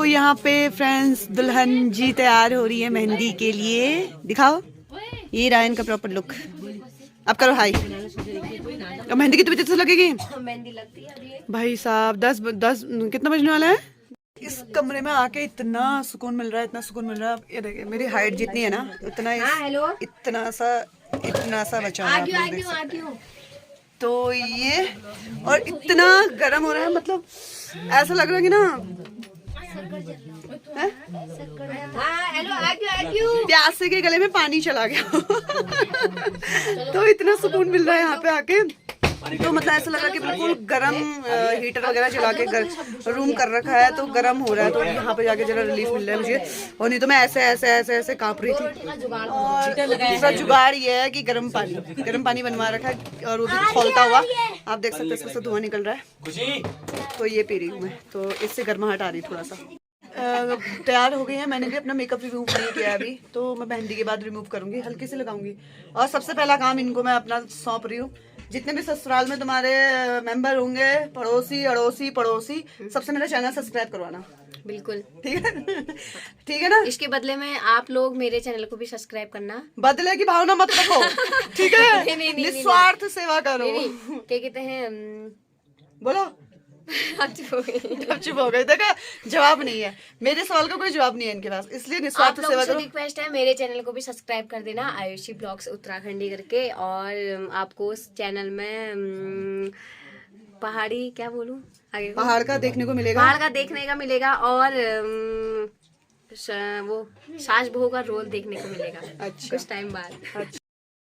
यहाँ पे फ्रेंड्स दुल्हन जी तैयार हो रही है मेहंदी के लिए। दिखाओ, ये रहा इनका प्रॉपर लुक। अब करो हाई। मेहंदी की तो से लगेगी। मेहंदी लगती है अभी भाई साहब 10 कितना बजने वाला है? इस कमरे में आके इतना सुकून मिल रहा है, इतना सुकून मिल रहा है। ये देखिए मेरी हाइट जितनी है ना उतना इतना सा बचा है, आप लोग देख सकते हैं। तो ये और इतना गर्म हो रहा है, मतलब ऐसा लग रहा है कि ना प्यासे के गले में पानी चला गया। तो इतना सुकून मिल रहा है यहाँ पे आके। तो मतलब ऐसा लग रहा है कि बिल्कुल गरम हीटर वगैरह चला के रूम कर रखा है, तो गरम हो रहा है। तो यहाँ पे जाके जरा रिलीफ मिल रहा है मुझे, और नहीं तो मैं ऐसे ऐसे ऐसे ऐसे कांप रही थी। और दूसरा जुगाड़ ये है कि गर्म पानी बनवा रखा है, और वो भी खौलता हुआ। आप देख सकते हैं इसमें से धुआं निकल रहा है, तो ये पी रही हूँ मैं। तो इससे गर्माहट आ रही थोड़ा सा। तैयार हो गई है। मैंने भी अपना मेकअप रिमूव नहीं किया अभी, तो मैं मेहंदी के बाद रिमूव करूंगी, हल्के से लगाऊंगी। और सबसे पहला काम इनको मैं अपना सौंप रही हूँ। जितने भी ससुराल में तुम्हारे मेंबर होंगे, पड़ोसी अड़ोसी पड़ोसी, सबसे मेरा चैनल सब्सक्राइब करवाना। बिल्कुल ठीक है। ठीक है ना? इसके बदले में आप लोग मेरे चैनल को भी सब्सक्राइब करना। बदले की भावना मत रखो, ठीक है? निस्वार्थ सेवा करो। क्या कहते हैं, बोलो। अब चुप हो गए। देखा, जवाब नहीं है मेरे सवाल का, कोई जवाब नहीं है इनके पास, इसलिए निस्वार्थ सेवा करो। रिक्वेस्ट है मेरे चैनल को भी सब्सक्राइब कर देना, आयुषी ब्लॉग्स उत्तराखंडी करके। और आपको उस चैनल में पहाड़ी क्या बोलूं, आगे पहाड़ का देखने को मिलेगा, पहाड़ का देखने का मिलेगा, और वो सास बहू का रोल देखने को मिलेगा। अच्छा, कुछ टाइम बाद। अच्छा।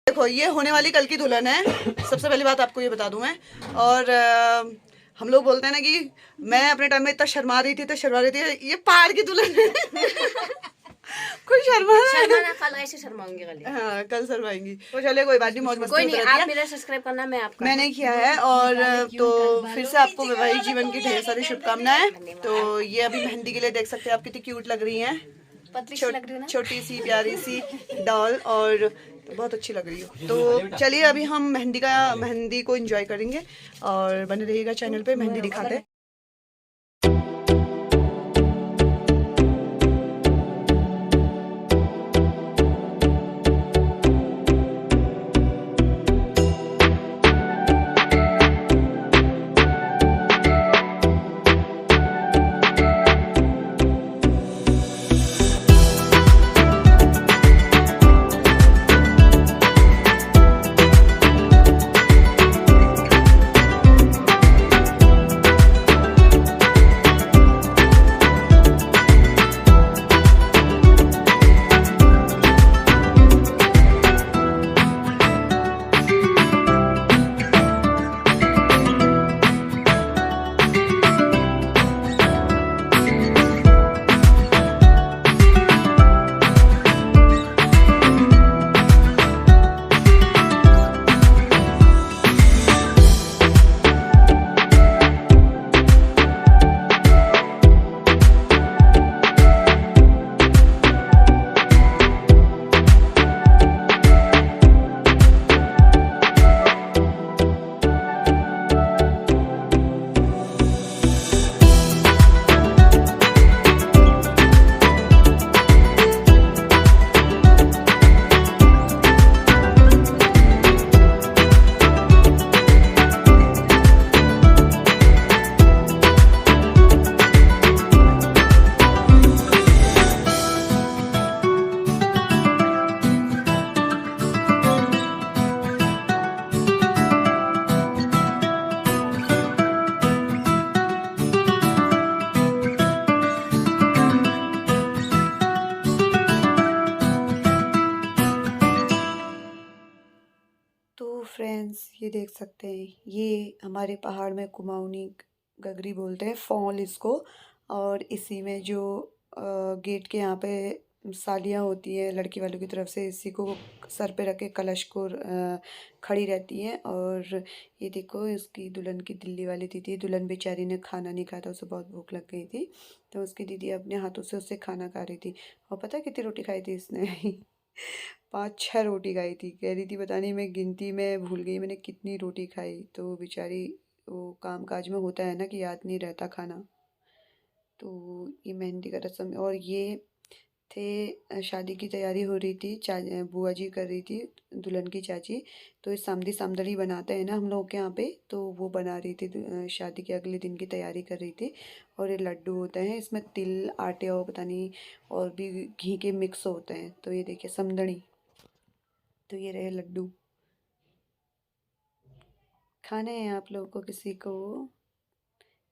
देखो, ये होने वाली कल की दुल्हन है। सबसे पहली बात आपको ये बता दूं मैं। और हम लोग बोलते हैं ना कि मैं अपने टाइम में इतना शर्मा रही थी, ये पहाड़ की दुल्हन है। कोई शर्माना, कल ऐसे शर्माऊंगी कल। हाँ, कल शर्माएंगी। तो चलिए कोई बात नहीं, मौज मस्ती। कोई नहीं, आप मेरा सब्सक्राइब करना, मैं आपका मैंने किया है। और तो फिर से आपको वैवाहिक जीवन की ढेर सारी शुभकामनाएं। तो ये अभी मेहंदी के लिए देख सकते हैं आप कितनी क्यूट लग रही हैं, छोटी सी प्यारी सी डॉल, और बहुत अच्छी लग रही हो। तो चलिए अभी हम मेहंदी को एंजॉय करेंगे, और बने रहिएगा चैनल पे, मेहंदी दिखाते हैं। फ्रेंड्स ये देख सकते हैं, ये हमारे पहाड़ में कुमाऊनी गगरी बोलते हैं, फॉल इसको। और इसी में जो गेट के यहाँ पे सालियाँ होती हैं लड़की वालों की तरफ से, इसी को सर पे रख के कलश को खड़ी रहती हैं। और ये देखो, इसकी दुल्हन की दिल्ली वाली दीदी, दुल्हन बेचारी ने खाना नहीं खाया था, उसे बहुत भूख लग गई थी, तो उसकी दीदी अपने हाथों से उससे खाना खा रही थी। और पता है कितनी रोटी खाई थी इसने? 5-6 रोटी खाई थी। कह रही थी पता नहीं, मैं गिनती में भूल गई मैंने कितनी रोटी खाई। तो बेचारी, वो काम काज में होता है ना कि याद नहीं रहता खाना। तो ये मेहंदी का रस्म, और ये थे शादी की तैयारी हो रही थी, बुआ जी कर रही थी, दुल्हन की चाची। तो ये सामदी सामदड़ी बनाते हैं ना हम लोग के यहाँ पे, तो वो बना रही थी, शादी के अगले दिन की तैयारी कर रही थी। और ये लड्डू होते हैं, इसमें तिल, आटे और पता नहीं और भी घी के मिक्स होते हैं। तो ये देखिए समदड़ी, तो ये रहे लड्डू। खाने हैं आप लोगों को किसी को?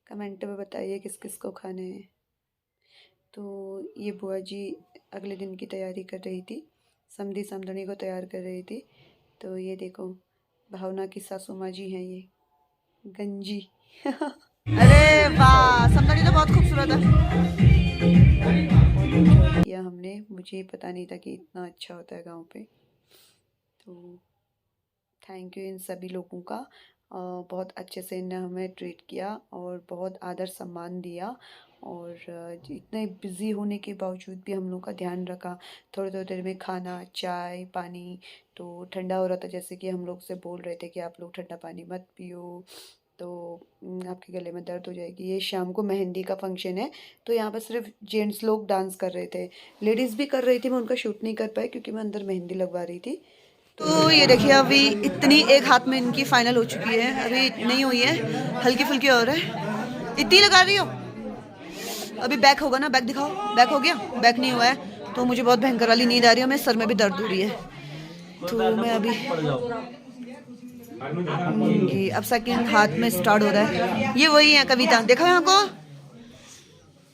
कमेंट में बताइए किस किस को खाने हैं। तो ये बुआ जी अगले दिन की तैयारी कर रही थी, समधी समधनी को तैयार कर रही थी। तो ये देखो भावना की सासू माँ जी हैं ये, गंजी। अरे वाह, समधनी तो बहुत खूबसूरत है। किया हमने, मुझे पता नहीं था कि इतना अच्छा होता है गांव पे। तो थैंक यू इन सभी लोगों का, बहुत अच्छे से इन्हें हमें ट्रीट किया और बहुत आदर सम्मान दिया। और इतने बिज़ी होने के बावजूद भी हम लोग का ध्यान रखा। थोड़ी थोड़ी देर में खाना, चाय, पानी। तो ठंडा हो रहा था, जैसे कि हम लोग से बोल रहे थे कि आप लोग ठंडा पानी मत पियो, तो आपके गले में दर्द हो जाएगी। ये शाम को मेहंदी का फंक्शन है, तो यहाँ पर सिर्फ जेंट्स लोग डांस कर रहे थे, लेडीज़ भी कर रही थी। मैं उनका शूट नहीं कर पाई क्योंकि मैं अंदर मेहंदी लगवा रही थी। तो ये देखिए अभी इतनी, एक हाथ में इनकी फाइनल हो चुकी है, अभी नहीं हुई है, हल्की फुल्की और है। इतनी लगा रही हो? अभी बैक होगा ना, बैक दिखाओ। बैक हो गया? बैक नहीं हुआ है तो मुझे बहुत भयंकर वाली नींद आ रही है, मेरे सर में भी दर्द हो रही है। तो मैं अभी ये अब सेकंड हाथ में स्टार्ट हो रहा है। ये वही है कविता, देखो यहाँ को,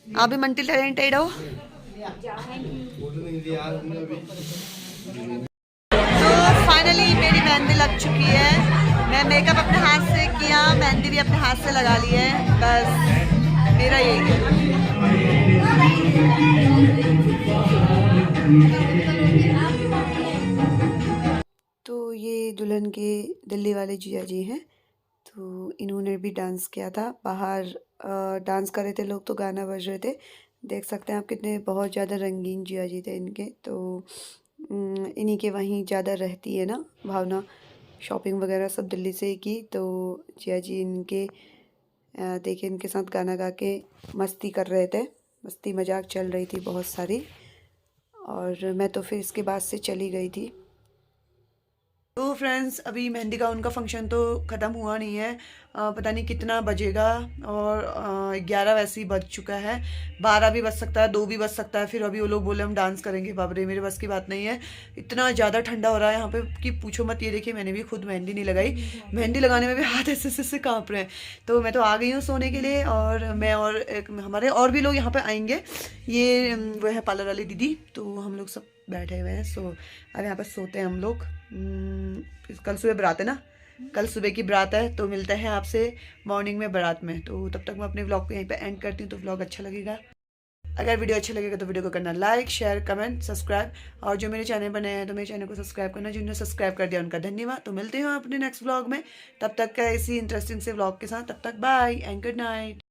आप भी मल्टी टैलेंटेड हो। तो फाइनली मेरी मेहंदी लग चुकी है। मैं मेकअप अपने हाथ से किया, मेहंदी भी अपने हाथ से लगा ली है। बस मेरा यही है। तो ये दुल्हन के दिल्ली वाले जिया जी हैं, तो इन्होंने भी डांस किया था बाहर। डांस कर रहे थे लोग, तो गाना बज रहे थे। देख सकते हैं आप कितने बहुत ज़्यादा रंगीन जिया जी थे इनके। तो इन्हीं के वहीं ज़्यादा रहती है ना भावना, शॉपिंग वगैरह सब दिल्ली से ही की। तो जिया जी इनके देखिए इनके साथ गाना गा के मस्ती कर रहे थे, मस्ती मजाक चल रही थी बहुत सारी। और मैं तो फिर इसके बाद से चली गई थी। तो फ्रेंड्स अभी मेहंदी का उनका फंक्शन तो ख़त्म हुआ नहीं है, पता नहीं कितना बजेगा। और 11 वैसे ही बज चुका है, 12 भी बज सकता है, 2 भी बज सकता है। फिर अभी वो लोग बोले हम डांस करेंगे, बाबरे मेरे बस की बात नहीं है। इतना ज़्यादा ठंडा हो रहा है यहाँ पे कि पूछो मत। ये देखिए मैंने भी खुद मेहंदी नहीं लगाई, मेहंदी लगाने में भी हाथ ऐसे ऐसे काँप रहे हैं। तो मैं तो आ गई हूँ सोने के लिए, और मैं और एक हमारे और भी लोग यहाँ पर आएंगे। ये वो है पार्लर वाली दीदी, तो हम लोग सब बैठे हुए हैं। सो अब यहाँ पर सोते हैं हम लोग। कल सुबह बारात है ना, कल सुबह की बारात है। तो मिलते हैं आपसे मॉर्निंग में बारात में। तो तब तक मैं अपने व्लॉग को यहीं पे एंड करती हूँ। तो व्लॉग अच्छा लगेगा, अगर वीडियो अच्छा लगेगा तो वीडियो को करना लाइक, शेयर, कमेंट, सब्सक्राइब। और जो मेरे चैनल बने हैं तो मेरे चैनल को सब्सक्राइब करना, जिन्होंने सब्सक्राइब कर दिया उनका धन्यवाद। तो मिलते हैं अपने नेक्स्ट व्लॉग में, तब तक का इसी इंटरेस्टिंग से व्लॉग के साथ। तब तक बाय एंड गुड नाइट।